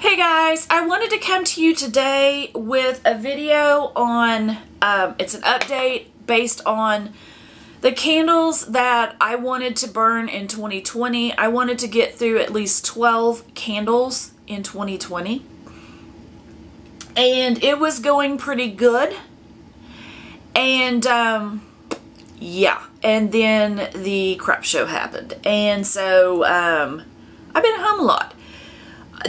Hey guys, I wanted to come to you today with a video on, it's an update based on the candles that I wanted to burn in 2020. I wanted to get through at least 12 candles in 2020. And it was going pretty good. And, yeah. And then the crap show happened. And so, I've been home a lot.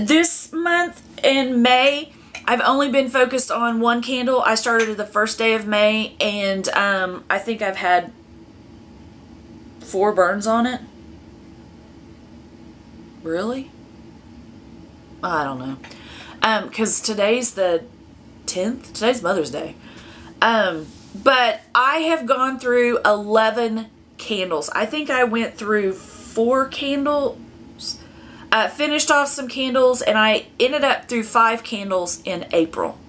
This month in May, I've only been focused on one candle. I started the first day of May, and I think I've had 4 burns on it. Really? I don't know. Because today's the 10th. Today's Mother's Day. But I have gone through 11 candles. I think I went through 4 candles. Finished off some candles, and I ended up through 5 candles in April.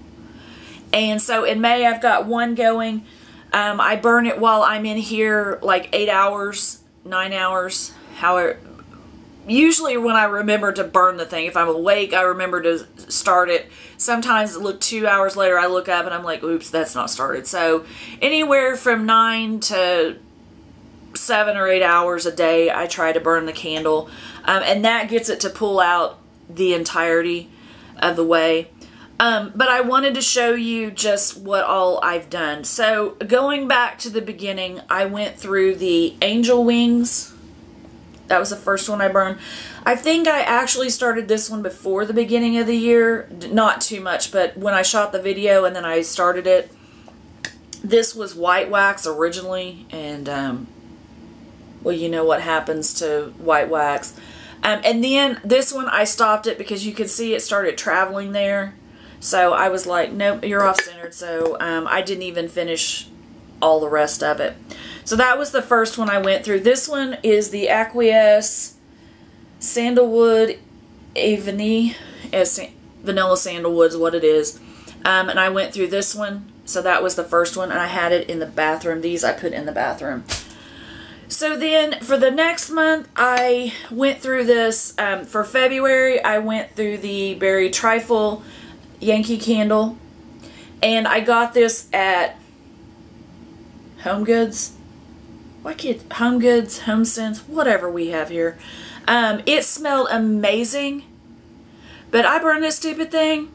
And so in May, I've got 1 going. I burn it while I'm in here like 8 hours, 9 hours. However, usually when I remember to burn the thing, if I'm awake, I remember to start it. Sometimes 2 hours later, I look up and I'm like, oops, that's not started. So anywhere from 9 to 7 or 8 hours a day, I try to burn the candle. And that gets it to pull out the entirety of the way. But I wanted to show you just what all I've done. So going back to the beginning, I went through the angel wings. That was the first one I burned. I think I actually started this one before the beginning of the year. Not too much, but when I shot the video and then I started it. This was white wax originally, and well, you know what happens to white wax. And then this one, I stopped it because you could see it started traveling there. So I was like, nope, you're off-centered. So I didn't even finish all the rest of it. So that was the first one I went through. This one is the Acquiesce Sandalwood Aveni. Vanilla Sandalwood is what it is. And I went through this one. So that was the first one. And I had it in the bathroom. These I put in the bathroom. So then for the next month, I went through this. For February, I went through the Berry Trifle Yankee candle. And I got this at Home Goods. Why can't Home Goods, Home Sense, whatever we have here. It smelled amazing. But I burned this stupid thing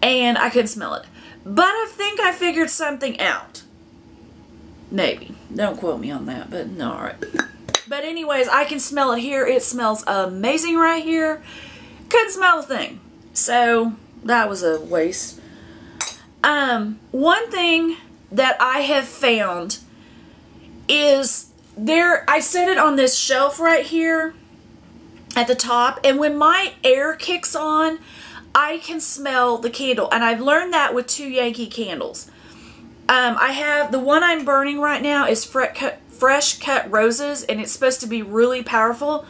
and I couldn't smell it. But I think I figured something out. Maybe. Don't quote me on that, but no, alright. But anyways, I can smell it here. It smells amazing right here. Couldn't smell a thing. So, that was a waste. One thing that I have found is I set it on this shelf right here at the top, and when my air kicks on, I can smell the candle. And I've learned that with 2 Yankee candles. I have, the one I'm burning right now is Fresh Cut Roses, and it's supposed to be really powerful.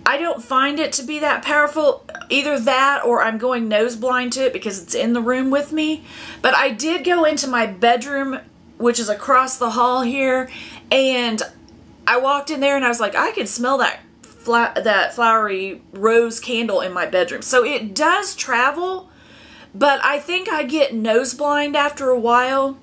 I don't find it to be that powerful. Either that or I'm going nose blind to it because it's in the room with me. But I did go into my bedroom, which is across the hall here, and I walked in there and I was like, I can smell that flowery rose candle in my bedroom. So it does travel, but I think I get nose blind after a while.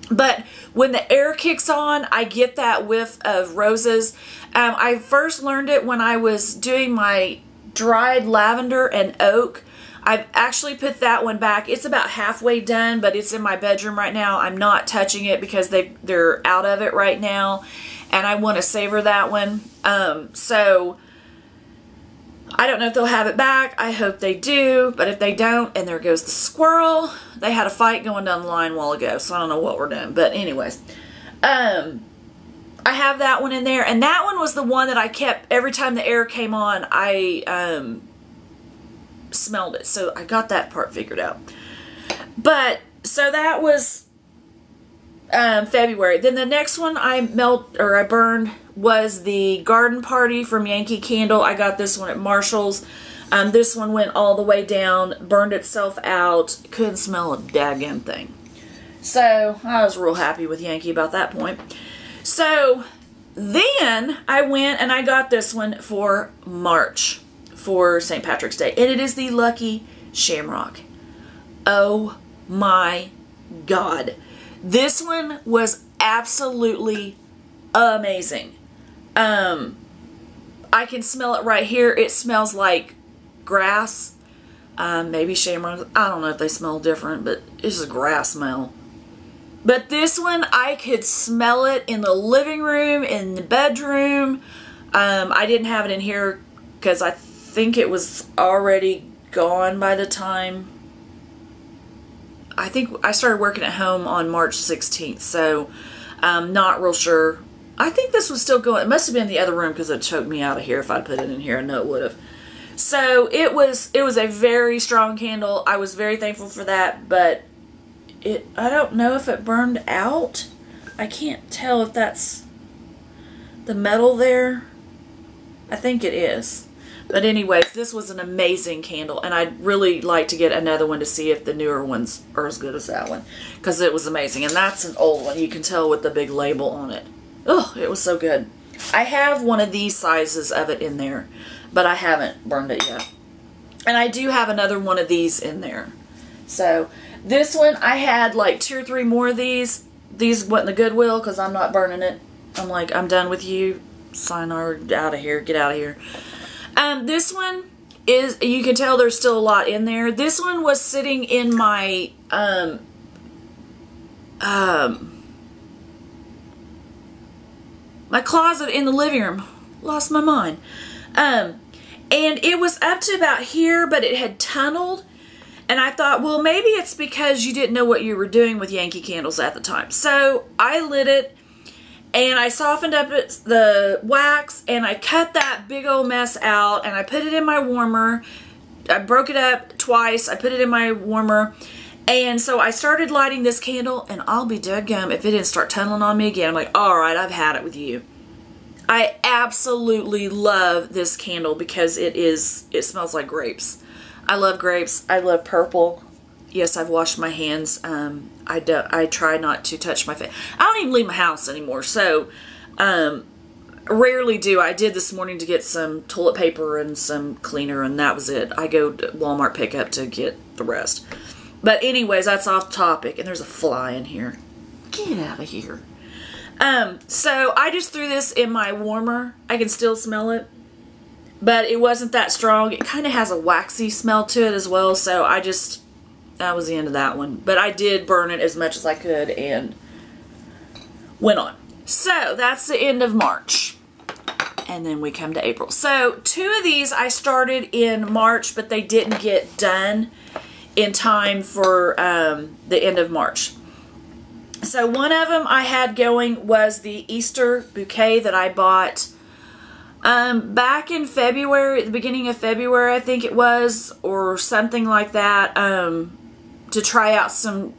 But when the air kicks on, I get that whiff of roses. I first learned it when I was doing my dried lavender and oak. I've actually put that one back. It's about halfway done, but it's in my bedroom right now. I'm not touching it because they're out of it right now, and I want to savor that one. So I don't know if they'll have it back. I hope they do, but if they don't, and there goes the squirrel. They had a fight going down the line a while ago, so I don't know what we're doing. But anyways, I have that one in there, and that one was the one that I kept, every time the air came on, I smelled it. So I got that part figured out. But, so that was February. Then the next one I burned was the Garden Party from Yankee Candle. I got this one at Marshall's. This one went all the way down, burned itself out, couldn't smell a daggone thing. So I was real happy with Yankee about that point. So then I went and I got this one for March. for St. Patrick's Day. And it is the Lucky Shamrock. Oh my God. This one was absolutely amazing. I can smell it right here. It smells like grass. Maybe Shamrock. I don't know if they smell different, but it's a grass smell. But this one, I could smell it in the living room, in the bedroom. I didn't have it in here because I think it was already gone by the time. I think I started working at home on March 16th, so I'm not real sure. I think this was still going. It must have been in the other room because it choked me out of here. If I'd put it in here, I know it would have. So it was a very strong candle. I was very thankful for that, but I don't know if it burned out. I can't tell if that's the metal there. I think it is. But anyways, this was an amazing candle, and I'd really like to get another one to see if the newer ones are as good as that one, because it was amazing. And that's an old one. You can tell with the big label on it. Oh, it was so good. I have one of these sizes of it in there, but I haven't burned it yet. And I do have another one of these in there. So this one, I had like 2 or 3 more of these. These went in the Goodwill because I'm not burning it. I'm like, I'm done with you. Sayonara, out of here. Get out of here. This one is, you can tell there's still a lot in there. This one was sitting in my, my closet in the living room. Lost my mind. And it was up to about here, but it had tunneled. And I thought, well, maybe it's because you didn't know what you were doing with Yankee candles at the time. So I lit it, and I softened up the wax, and I cut that big old mess out, and I put it in my warmer. I broke it up twice. I put it in my warmer. And so I started lighting this candle, and I'll be dadgum if it didn't start tunneling on me again. I'm like, all right, I've had it with you. I absolutely love this candle because it smells like grapes. I love grapes. I love purple. Yes, I've washed my hands. I try not to touch my face. I don't even leave my house anymore, so rarely do. I did this morning to get some toilet paper and some cleaner, and that was it. I go to Walmart pickup to get the rest. But anyways, that's off topic, and there's a fly in here. Get out of here. So I just threw this in my warmer. I can still smell it, but it wasn't that strong. It kind of has a waxy smell to it as well, so that was the end of that one. But I did burn it as much as I could and went on. So that's the end of March. And then we come to April. So 2 of these I started in March, but they didn't get done in time for the end of March. So one of them I had going was the Easter bouquet that I bought back in February, at the beginning of February, I think it was, or something like that, to try out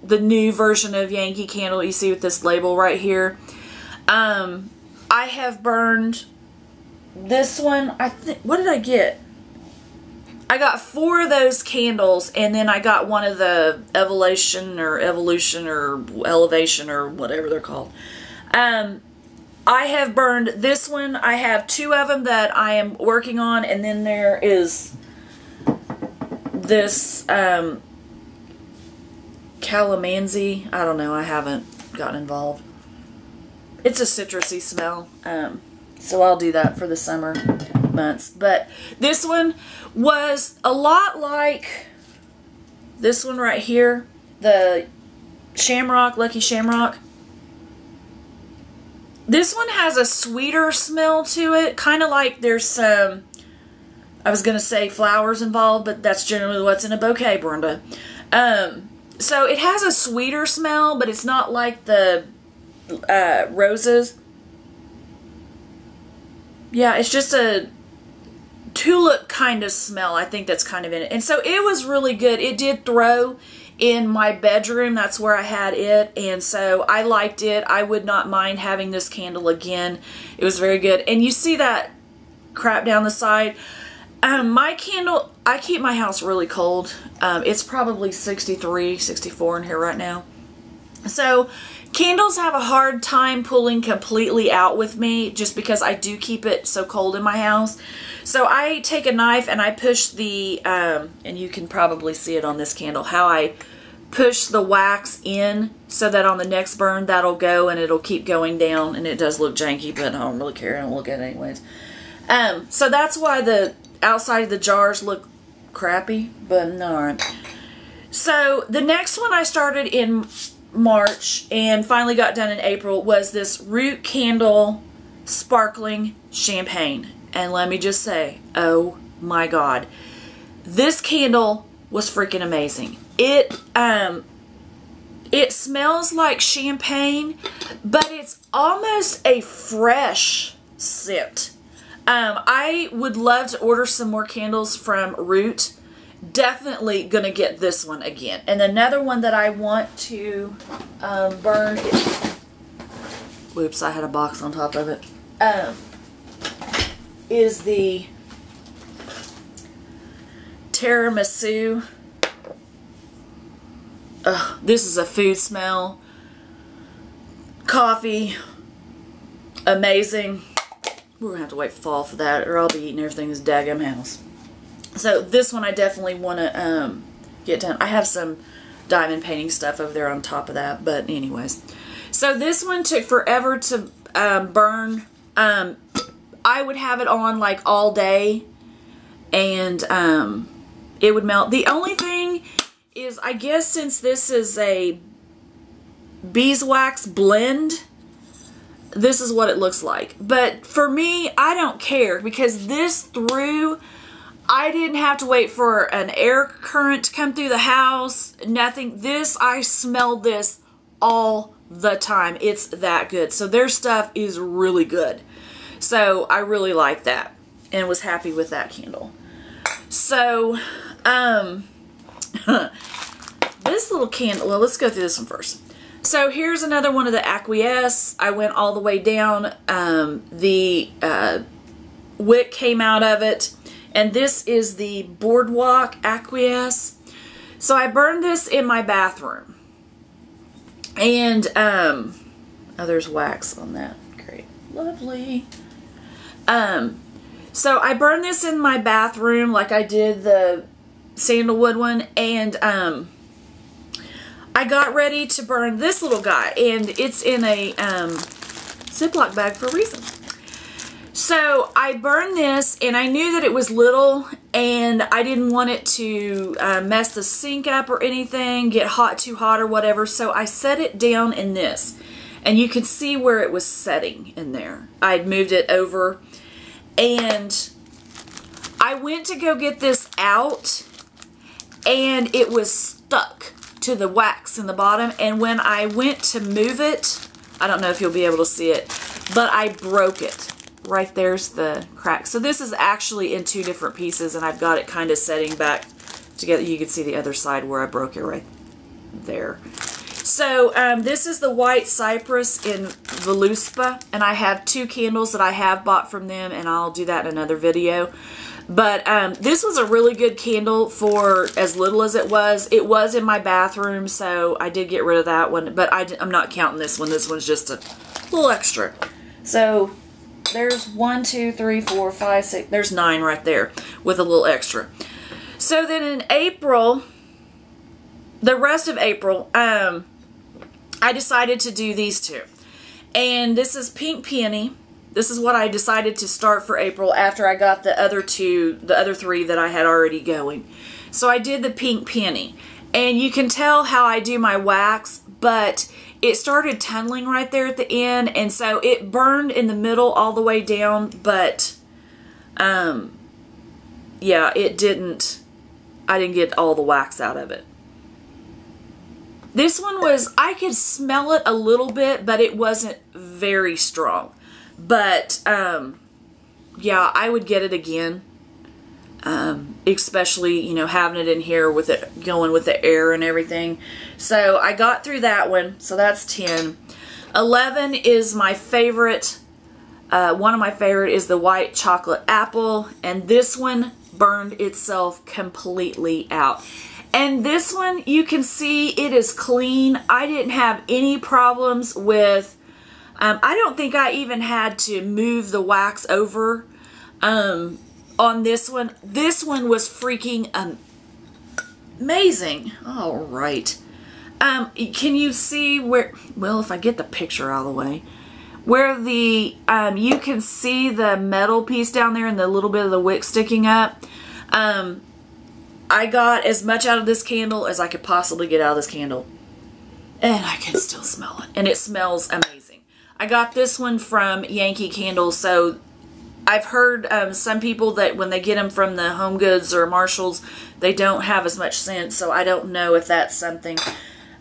the new version of Yankee candle you see with this label right here. I have burned this one. What did I get? I got 4 of those candles, and then I got one of the Evolution or Elevation or whatever they're called. I have burned this one. I have 2 of them that I am working on, and then there is this calamansi. I don't know. I haven't gotten involved. It's a citrusy smell, so I'll do that for the summer months. But this one was a lot like this one right here, the Shamrock, Lucky Shamrock. This one has a sweeter smell to it, kind of like there's some, I was going to say flowers involved, but that's generally what's in a bouquet, Brenda. So it has a sweeter smell, but it's not like the roses. Yeah, it's just a tulip kind of smell, I think, that's kind of in it. And so it was really good. It did throw in my bedroom. That's where I had it. And so I liked it. I would not mind having this candle again. It was very good. And you see that crap down the side? My candle, I keep my house really cold. It's probably 63, 64 in here right now. So Candles have a hard time pulling completely out with me just because I do keep it so cold in my house. So I take a knife and I push the, and you can probably see it on this candle, how I push the wax in so that on the next burn that'll go and it'll keep going down. And it does look janky, but I don't really care. I don't look at it anyways. So that's why the outside of the jars look crappy, but alright. So the next one I started in March and finally got done in April was this Root Candle Sparkling Champagne. And let me just say, oh my god, this candle was freaking amazing. It smells like champagne, but it's almost a fresh scent. I would love to order some more candles from Root. Definitely gonna get this one again. And another one that I want to burn whoops, I had a box on top of it, is the Tiramisu. This is a food smell. Coffee. Amazing. We're gonna have to wait for fall for that, or I'll be eating everything in this daggum house. So this one I definitely want to get done. I have some diamond painting stuff over there on top of that, but anyways. So this one took forever to burn. I would have it on like all day, and it would melt. The only thing is, I guess since this is a beeswax blend, this is what it looks like. But for me, I don't care, because this I didn't have to wait for an air current to come through the house. Nothing. I smelled this all the time. It's that good. So their stuff is really good. So I really like that and was happy with that candle. So, this little candle, well, let's go through this one first. So here's another one of the Acquiesce. I went all the way down. The wick came out of it. And this is the Boardwalk Acquiesce. So I burned this in my bathroom. And, oh, there's wax on that. Great. Lovely. So I burned this in my bathroom like I did the sandalwood one. And, I got ready to burn this little guy. And it's in a, Ziploc bag for a reason. So I burned this, and I knew that it was little, and I didn't want it to mess the sink up or anything, get too hot or whatever. So I set it down in this, and you could see where it was setting in there. I'd moved it over, and I went to go get this out, and it was stuck to the wax in the bottom. And when I went to move it, I don't know if you'll be able to see it, but I broke it. Right there's the crack. So this is actually in two different pieces, and I've got it kind of setting back together. You can see the other side where I broke it right there. So this is the White Cypress in Voluspa, and I have two candles that I have bought from them, and I'll do that in another video. But this was a really good candle for as little as it was. It was in my bathroom, so I did get rid of that one, but I'm not counting this one. This one's just a little extra. So there's 1, 2, 3, 4, 5, 6. There's 9 right there with a little extra. So then in April, the rest of April, I decided to do these two. And this is Pink Peony. This is what I decided to start for April after I got the other three that I had already going. So I did the Pink Peony. And you can tell how I do my wax, but it started tunneling right there at the end, and so it burned in the middle all the way down, but yeah, I didn't get all the wax out of it. This one was, I could smell it a little bit, but it wasn't very strong. But yeah, I would get it again. Especially, you know, having it in here with it going with the air and everything. So I got through that one. So that's 10. 11 is my favorite. One of my favorite is the White Chocolate Apple. And this one burned itself completely out. And this one, you can see it is clean. I didn't have any problems with, I don't think I even had to move the wax over on this one. This one was freaking amazing. All right. Can you see where, well, if I get the picture out of the way, where the, you can see the metal piece down there and the little bit of the wick sticking up. I got as much out of this candle as I could possibly get out of this candle. And I can still smell it. And it smells amazing. I got this one from Yankee Candles. So I've heard some people that when they get them from the Home Goods or Marshalls, they don't have as much scent. So I don't know if that's something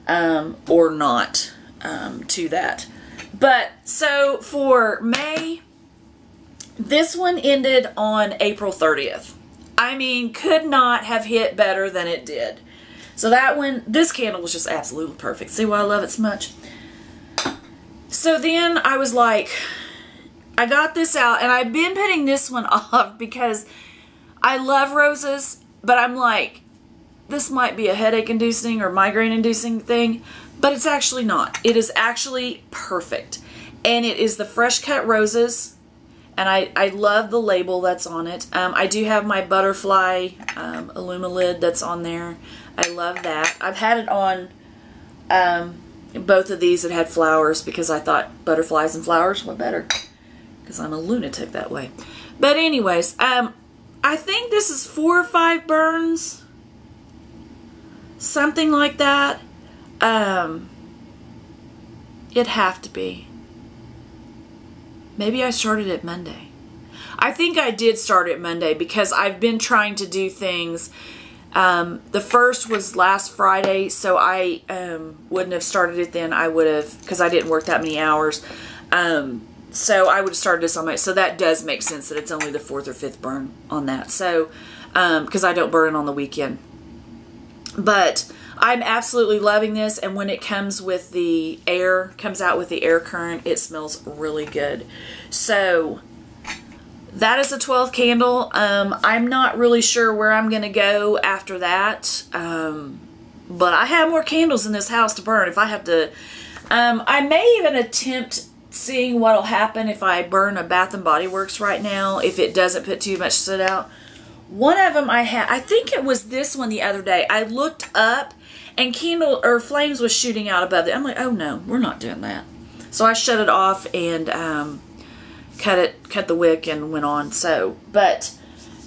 or not to that. But so for May, this one ended on April 30th. I mean, could not have hit better than it did. So that one, this candle was just absolutely perfect. See why I love it so much? So then I was like, I got this out, and I've been putting this one off because I love roses, but I'm like, this might be a headache-inducing or migraine-inducing thing, but it's actually not. It is actually perfect. And it is the fresh cut roses. And I love the label that's on it. I do have my butterfly Illuma lid that's on there. I love that. I've had it on both of these that had flowers because I thought butterflies and flowers were better. Because I'm a lunatic that way. But anyways, I think this is 4 or 5 burns. Something like that. It'd have to be. Maybe I started it Monday. I think I did start it Monday because I've been trying to do things. The first was last Friday, so I wouldn't have started it then. I would have, because I didn't work that many hours. So I would have started this on my, so that does make sense that it's only the 4th or 5th burn on that. So, because I don't burn it on the weekend. But I'm absolutely loving this, and when it comes with the air, comes out with the air current, it smells really good. So that is a 12th candle. I'm not really sure where I'm going to go after that, but I have more candles in this house to burn if I have to. I may even attempt seeing what will happen if I burn a Bath & Body Works right now, if it doesn't put too much soot out. One of them I think it was this one the other day. I looked up and flames was shooting out above it. I'm like, oh no, we're not doing that. So I shut it off and cut the wick and went on. So, but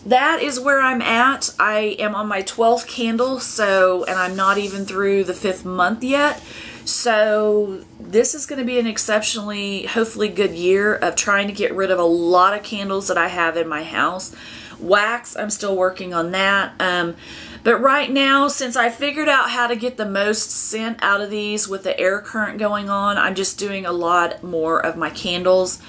that is where I'm at. I am on my 12th candle, so, and I'm not even through the 5th month yet. So this is going to be an exceptionally, hopefully good year of trying to get rid of a lot of candles that I have in my house. Wax, I'm still working on that. But right now, since I figured out how to get the most scent out of these with the air current going on, I'm just doing a lot more of my candles.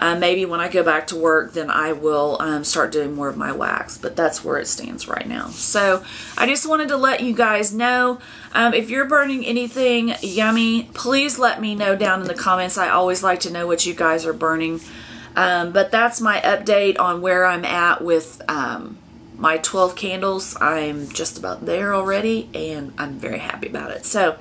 Maybe when I go back to work, then I will start doing more of my wax. But that's where it stands right now. So I just wanted to let you guys know, if you're burning anything yummy, please let me know down in the comments. I always like to know what you guys are burning. But that's my update on where I'm at with my 12 candles. I'm just about there already, and I'm very happy about it. So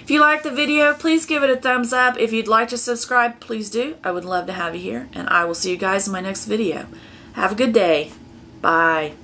if you liked the video, please give it a thumbs up. If you'd like to subscribe, please do. I would love to have you here, and I will see you guys in my next video. Have a good day. Bye.